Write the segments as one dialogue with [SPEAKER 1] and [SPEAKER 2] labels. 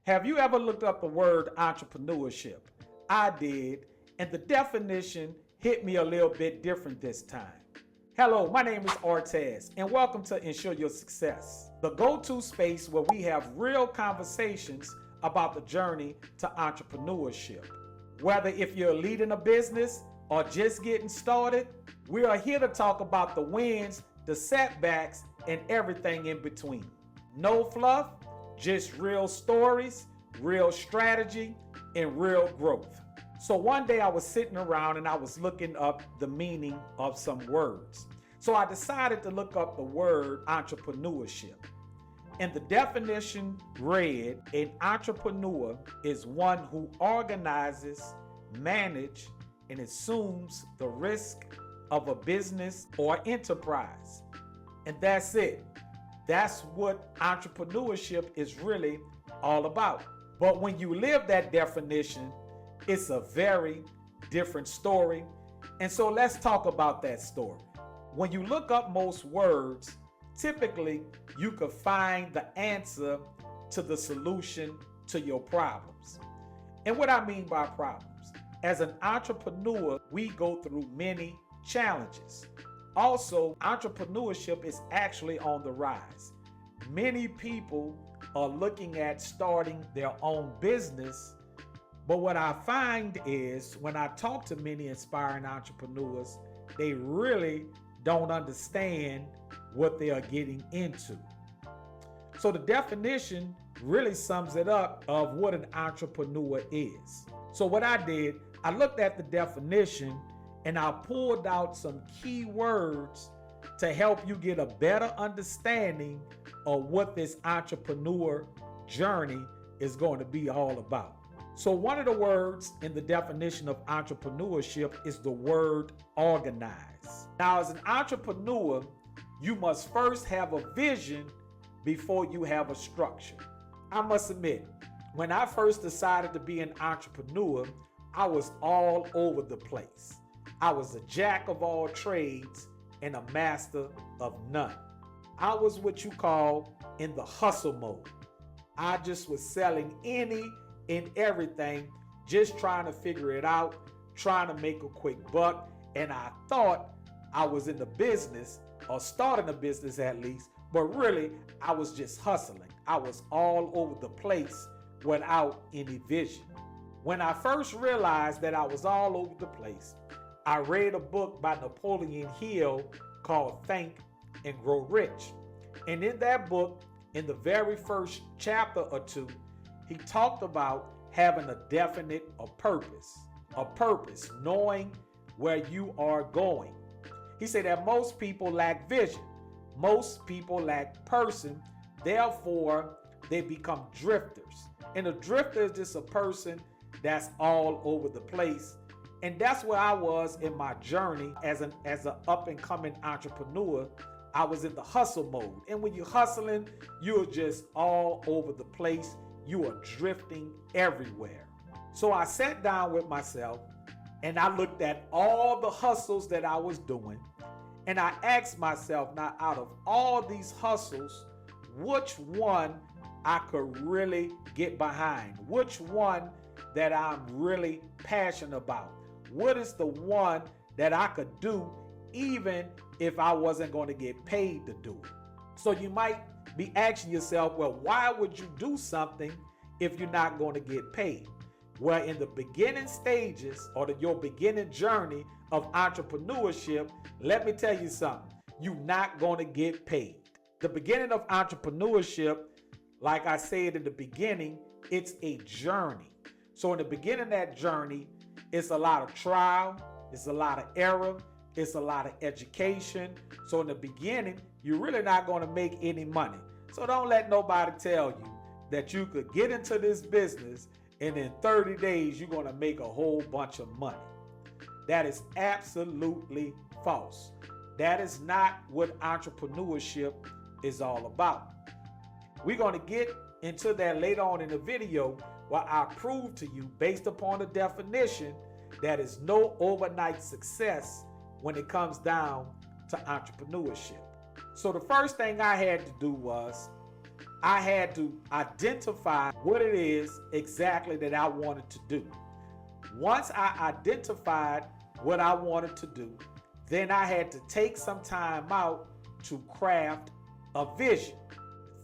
[SPEAKER 1] Have you ever looked up the word entrepreneurship? I did, and the definition hit me a little bit different this time. Hello, my name is Ortez, and welcome to Insure Your Success, the go-to space where we have real conversations about the journey to entrepreneurship. Whether if you're leading a business or just getting started, we are here to talk about the wins, the setbacks, and everything in between. No fluff, just real stories, real strategy, and real growth. So one day I was sitting around and I was looking up the meaning of some words. So I decided to look up the word entrepreneurship. And the definition read, an entrepreneur is one who organizes, manages, and assumes the risk of a business or enterprise. And that's it. That's what entrepreneurship is really all about. But when you live that definition, it's a very different story. And so let's talk about that story. When you look up most words, typically you could find the answer to the solution to your problems. And what I mean by problems, as an entrepreneur, we go through many challenges. Also, entrepreneurship is actually on the rise. Many people are looking at starting their own business, but what I find is when I talk to many inspiring entrepreneurs, they really don't understand what they are getting into. So the definition really sums it up of what an entrepreneur is. So what I did, I looked at the definition and I pulled out some key words to help you get a better understanding of what this entrepreneur journey is going to be all about. So one of the words in the definition of entrepreneurship is the word organize. Now, as an entrepreneur, you must first have a vision before you have a structure. I must admit, when I first decided to be an entrepreneur, I was all over the place. I was a jack of all trades and a master of none. I was what you call in the hustle mode. I just was selling any and everything, just trying to figure it out, trying to make a quick buck. And I thought I was in the business, or starting a business at least, but really I was just hustling. I was all over the place without any vision. When I first realized that I was all over the place, I read a book by Napoleon Hill called Think and Grow Rich. And in that book, in the very first chapter or two, he talked about having a definite purpose, knowing where you are going. He said that most people lack vision. Most people lack person. Therefore, they become drifters. And a drifter is just a person that's all over the place. And that's where I was in my journey as an up-and-coming entrepreneur. I was in the hustle mode. And when you're hustling, you're just all over the place. You are drifting everywhere. So I sat down with myself and I looked at all the hustles that I was doing. And I asked myself, now out of all these hustles, which one I could really get behind? Which one that I'm really passionate about? What is the one that I could do even if I wasn't going to get paid to do it? So you might be asking yourself, well, why would you do something if you're not going to get paid? Well, in the beginning stages or your beginning journey of entrepreneurship, let me tell you something, you're not going to get paid. The beginning of entrepreneurship, like I said in the beginning, it's a journey. So in the beginning of that journey, it's a lot of trial, it's a lot of error, it's a lot of education. So in the beginning, you're really not going to make any money. So don't let nobody tell you that you could get into this business and in 30 days, you're going to make a whole bunch of money. That is absolutely false. That is not what entrepreneurship is all about. We're going to get into that later on in the video where I prove to you, based upon the definition, that is no overnight success when it comes down to entrepreneurship. So the first thing I had to do was I had to identify what it is exactly that I wanted to do. Once I identified what I wanted to do, then I had to take some time out to craft a vision.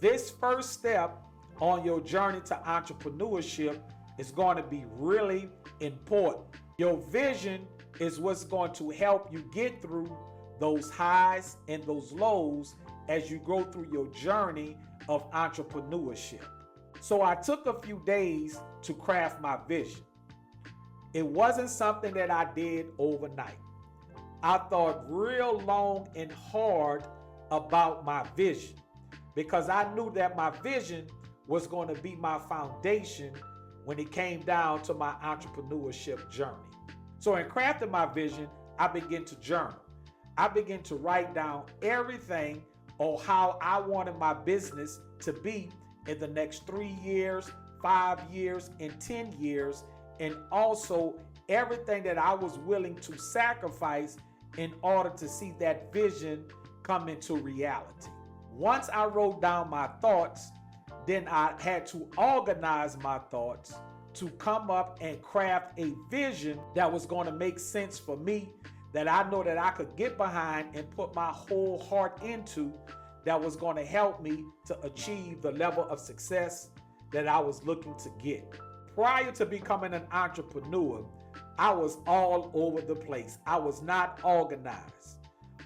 [SPEAKER 1] This first step on your journey to entrepreneurship is going to be really important. Your vision is what's going to help you get through those highs and those lows as you go through your journey of entrepreneurship. So I took a few days to craft my vision. It wasn't something that I did overnight. I thought real long and hard about my vision because I knew that my vision was going to be my foundation when it came down to my entrepreneurship journey. So in crafting my vision, I began to journal. I began to write down everything on how I wanted my business to be in the next 3 years, 5 years, and 10 years, and also everything that I was willing to sacrifice in order to see that vision come into reality. Once I wrote down my thoughts, then I had to organize my thoughts to come up and craft a vision that was going to make sense for me, that I know that I could get behind and put my whole heart into, that was going to help me to achieve the level of success that I was looking to get. Prior to becoming an entrepreneur, I was all over the place. I was not organized.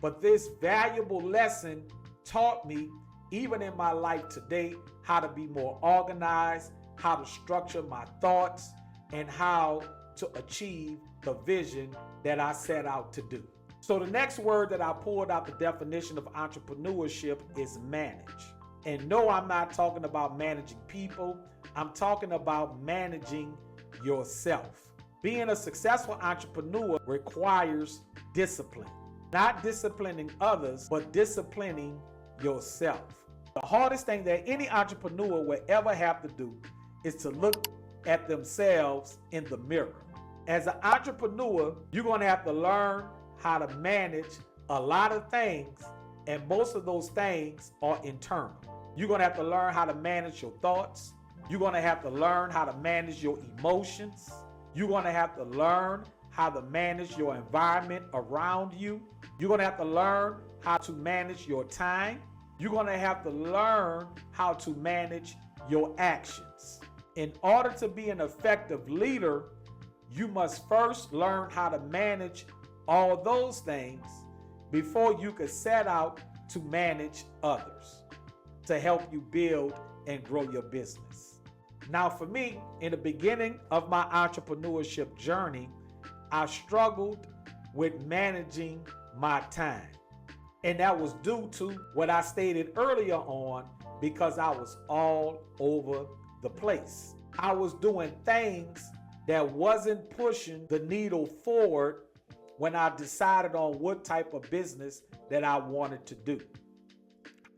[SPEAKER 1] But this valuable lesson taught me, even in my life today, how to be more organized, how to structure my thoughts, and how to achieve the vision that I set out to do. So the next word that I pulled out the definition of entrepreneurship is manage. And no, I'm not talking about managing people. I'm talking about managing yourself. Being a successful entrepreneur requires discipline. Not disciplining others, but disciplining yourself. The hardest thing that any entrepreneur will ever have to do is to look at themselves in the mirror. As an entrepreneur, you're going to have to learn how to manage a lot of things, and most of those things are internal. You're going to have to learn how to manage your thoughts. You're going to have to learn how to manage your emotions. You're going to have to learn how to manage your environment around you. You're going to have to learn how to manage your time. You're going to have to learn how to manage your actions. In order to be an effective leader, you must first learn how to manage all those things before you could set out to manage others to help you build and grow your business. Now, for me, in the beginning of my entrepreneurship journey, I struggled with managing my time. And that was due to what I stated earlier on, because I was all over the place. I was doing things that wasn't pushing the needle forward when I decided on what type of business that I wanted to do.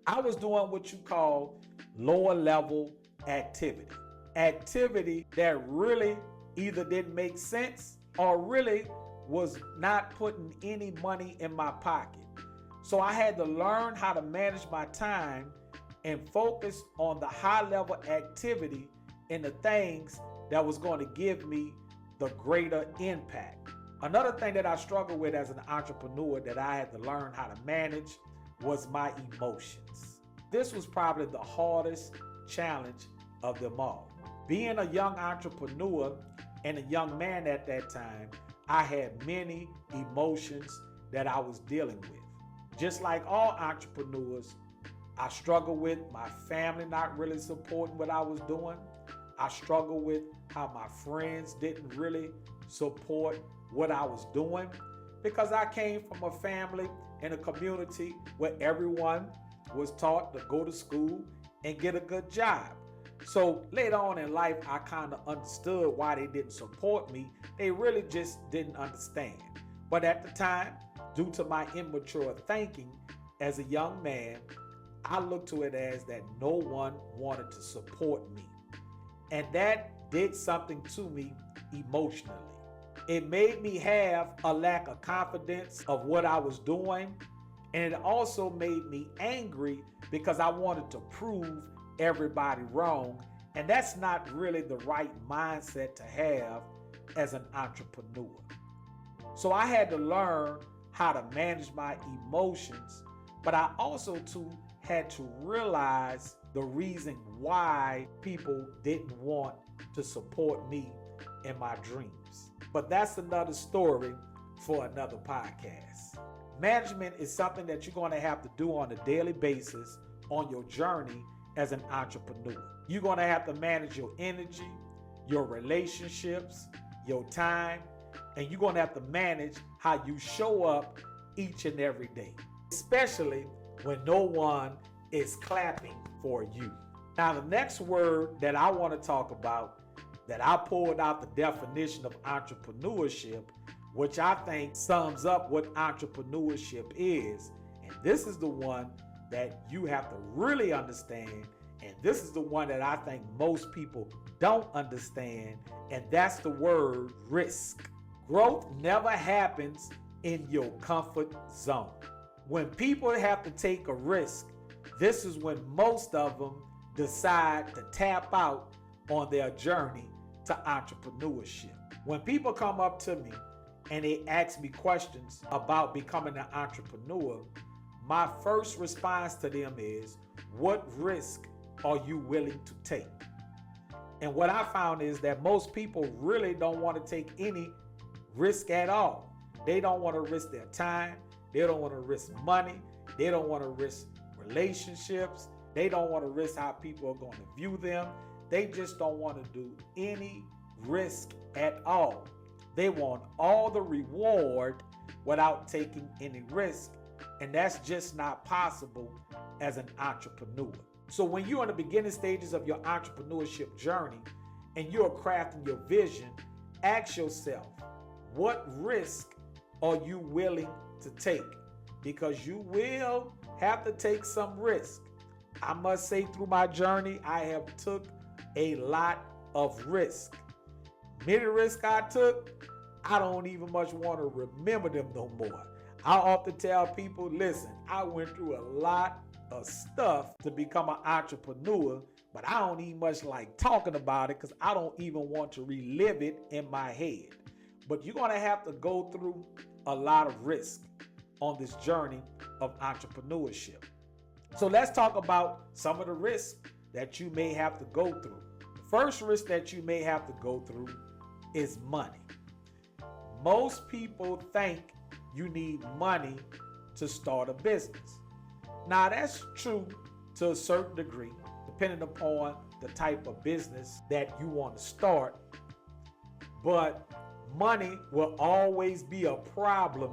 [SPEAKER 1] I was doing what you call lower level activity. Activity that really either didn't make sense or really was not putting any money in my pocket. So I had to learn how to manage my time and focus on the high level activity and the things that was going to give me the greater impact. Another thing that I struggled with as an entrepreneur that I had to learn how to manage was my emotions. This was probably the hardest challenge of them all. Being a young entrepreneur and a young man at that time, I had many emotions that I was dealing with. Just like all entrepreneurs, I struggled with my family not really supporting what I was doing. I struggled with how my friends didn't really support what I was doing, because I came from a family and a community where everyone was taught to go to school and get a good job. So later on in life, I kind of understood why they didn't support me. They really just didn't understand. But at the time, due to my immature thinking as a young man, I looked to it as that no one wanted to support me. And that did something to me emotionally. It made me have a lack of confidence of what I was doing. And it also made me angry because I wanted to prove everybody wrong. And that's not really the right mindset to have as an entrepreneur. So I had to learn how to manage my emotions, but I also too had to realize the reason why people didn't want to support me in my dreams. But that's another story for another podcast. Management is something that you're going to have to do on a daily basis on your journey as an entrepreneur. You're going to have to manage your energy, your relationships, your time, and you're going to have to manage how you show up each and every day, especially when no one is clapping for you. Now, the next word that I want to talk about, that I pulled out the definition of entrepreneurship, which I think sums up what entrepreneurship is. And this is the one that you have to really understand. And this is the one that I think most people don't understand. And that's the word risk. Growth never happens in your comfort zone. When people have to take a risk, this is when most of them decide to tap out on their journey to entrepreneurship. When people come up to me and they ask me questions about becoming an entrepreneur, my first response to them is, what risk are you willing to take? And what I found is that most people really don't want to take any risk at all. They don't want to risk their time. They don't want to risk money. They don't want to risk relationships. They don't want to risk how people are going to view them. They just don't want to do any risk at all. They want all the reward without taking any risk. And that's just not possible as an entrepreneur. So when you're in the beginning stages of your entrepreneurship journey and you're crafting your vision, ask yourself, what risk are you willing to take? Because you will have to take some risk. I must say, through my journey, I have took a lot of risk. Many risks I took, I don't even much want to remember them no more. I often tell people, listen, I went through a lot of stuff to become an entrepreneur, but I don't even much like talking about it because I don't even want to relive it in my head. But you're going to have to go through a lot of risk on this journey of entrepreneurship. So let's talk about some of the risks that you may have to go through. The first risk that you may have to go through is money. Most people think you need money to start a business. Now, that's true to a certain degree, depending upon the type of business that you want to start. But money will always be a problem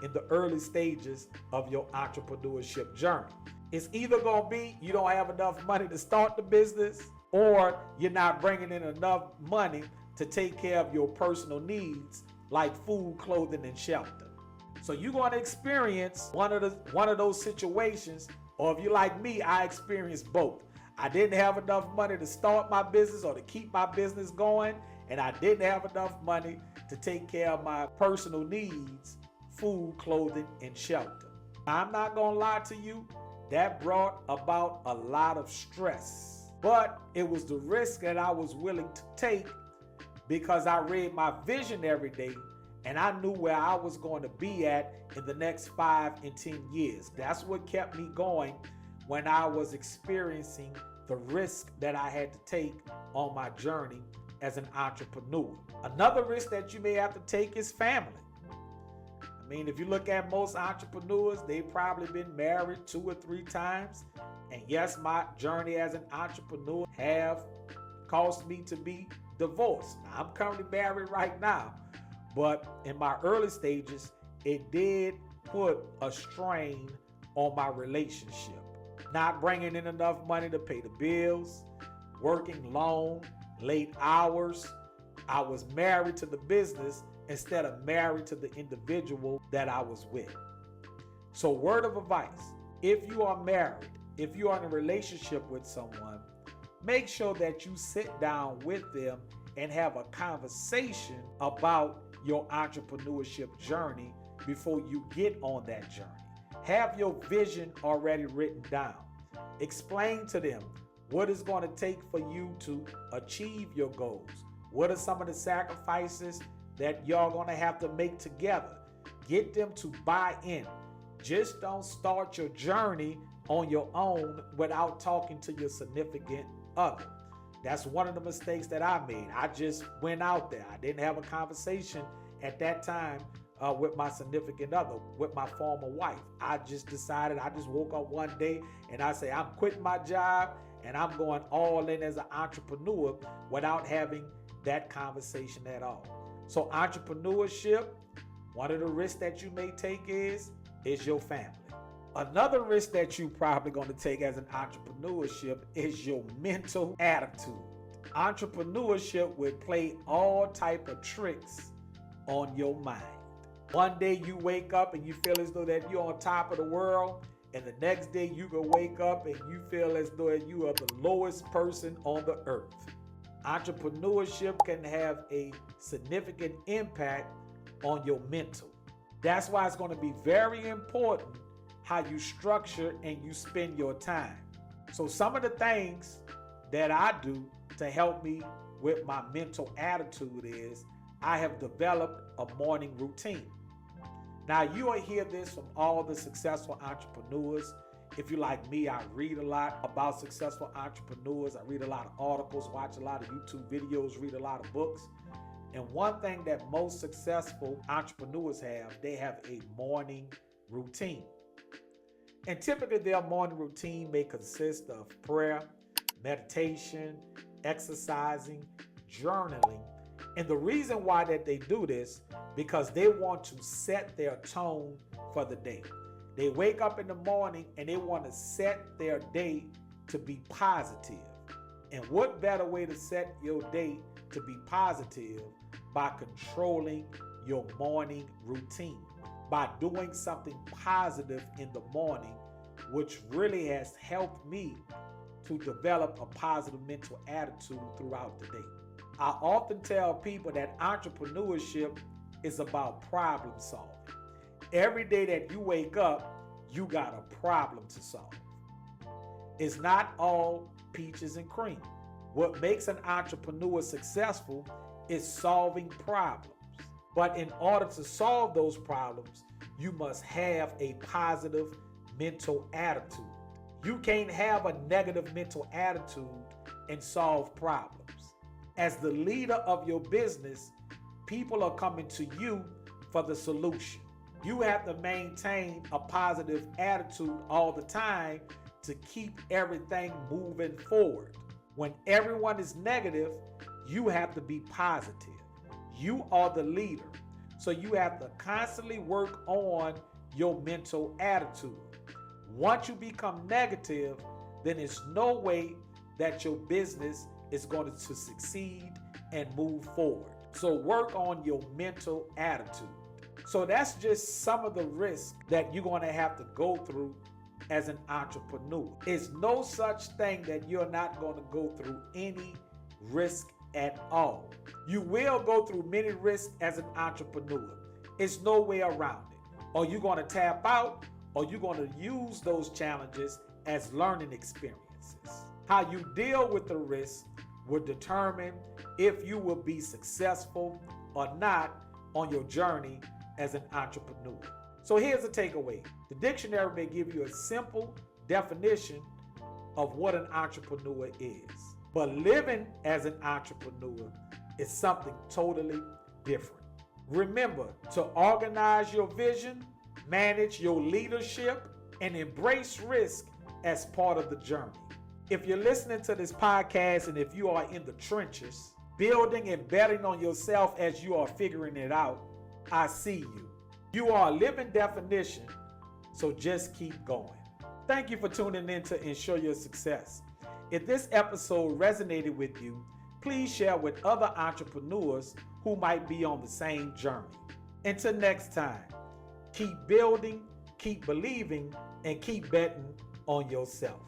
[SPEAKER 1] in the early stages of your entrepreneurship journey. It's either going to be you don't have enough money to start the business, or you're not bringing in enough money to take care of your personal needs like food, clothing, and shelter. So you're going to experience one of those situations, or if you're like me, I experienced both. I didn't have enough money to start my business or to keep my business going, and I didn't have enough money to take care of my personal needs, food, clothing, and shelter. I'm not going to lie to you, that brought about a lot of stress, but it was the risk that I was willing to take because I read my vision every day and I knew where I was going to be at in the next 5 and 10 years. That's what kept me going when I was experiencing the risk that I had to take on my journey as an entrepreneur. Another risk that you may have to take is family. I mean, if you look at most entrepreneurs, they've probably been married 2 or 3 times. And yes, my journey as an entrepreneur have caused me to be divorced. Now, I'm currently married right now, but in my early stages, it did put a strain on my relationship. Not bringing in enough money to pay the bills, working long, late hours. I was married to the business instead of married to the individual that I was with. So, word of advice, if you are married, if you are in a relationship with someone, make sure that you sit down with them and have a conversation about your entrepreneurship journey before you get on that journey. Have your vision already written down. Explain to them what it's going to take for you to achieve your goals. What are some of the sacrifices that y'all going to have to make together? Get them to buy in. Just don't start your journey on your own without talking to your significant other. That's one of the mistakes that I made. I just went out there. I didn't have a conversation at that time with my significant other, with my former wife. I just decided, I just woke up one day and I say, I'm quitting my job and I'm going all in as an entrepreneur without having that conversation at all. So entrepreneurship, one of the risks that you may take is your family. Another risk that you're probably going to take as an entrepreneurship is your mental attitude. Entrepreneurship would play all type of tricks on your mind. One day you wake up and you feel as though that you're on top of the world, and the next day you can wake up and you feel as though you are the lowest person on the earth. Entrepreneurship can have a significant impact on your mental. That's why it's going to be very important how you structure and you spend your time. So some of the things that I do to help me with my mental attitude is I have developed a morning routine. Now you will hear this from all the successful entrepreneurs. If you're like me, I read a lot about successful entrepreneurs. I read a lot of articles, watch a lot of YouTube videos, read a lot of books. And one thing that most successful entrepreneurs have, they have a morning routine. And typically their morning routine may consist of prayer, meditation, exercising, journaling. And the reason why that they do this, because they want to set their tone for the day. They wake up in the morning and they want to set their day to be positive. And what better way to set your day to be positive by controlling your morning routine, by doing something positive in the morning, which really has helped me to develop a positive mental attitude throughout the day. I often tell people that entrepreneurship is about problem solving. Every day that you wake up, you got a problem to solve. It's not all peaches and cream. What makes an entrepreneur successful is solving problems. But in order to solve those problems, you must have a positive mental attitude. You can't have a negative mental attitude and solve problems. As the leader of your business, people are coming to you for the solution. You have to maintain a positive attitude all the time to keep everything moving forward. When everyone is negative, you have to be positive. You are the leader. So you have to constantly work on your mental attitude. Once you become negative, then there's no way that your business is going to succeed and move forward. So work on your mental attitude. So that's just some of the risks that you're going to have to go through as an entrepreneur. It's no such thing that you're not going to go through any risk at all. You will go through many risks as an entrepreneur. It's no way around it. Or you're going to tap out, or you're going to use those challenges as learning experiences. How you deal with the risk will determine if you will be successful or not on your journey as an entrepreneur. So here's a takeaway. The dictionary may give you a simple definition of what an entrepreneur is. But living as an entrepreneur is something totally different. Remember to organize your vision, manage your leadership, and embrace risk as part of the journey. If you're listening to this podcast and if you are in the trenches, building and betting on yourself as you are figuring it out, I see you. You are a living definition, so just keep going. Thank you for tuning in to Insure Your Success. If this episode resonated with you, please share with other entrepreneurs who might be on the same journey. Until next time, keep building, keep believing, and keep betting on yourself.